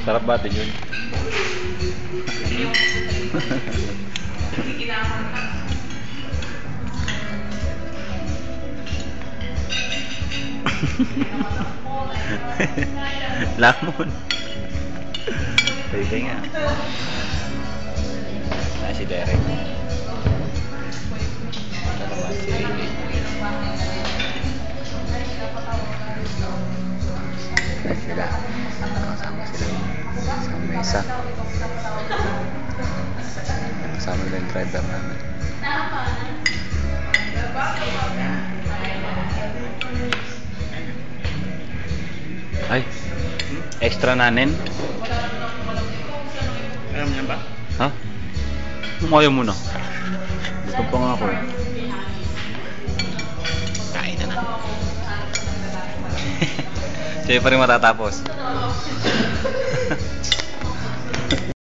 Sarap ba din yun? Lamon. Pwede nga. Ah, si Derek. Ito naman si Amy. Ayan sila. Nakasama sila sa mesa. Kasama nila yung driver namin. Ay, extra nanin. Alam niya ba? Ha? Ayaw mo na. Gusto pa nga ako eh. Kain na na. Siya pa rin matatapos.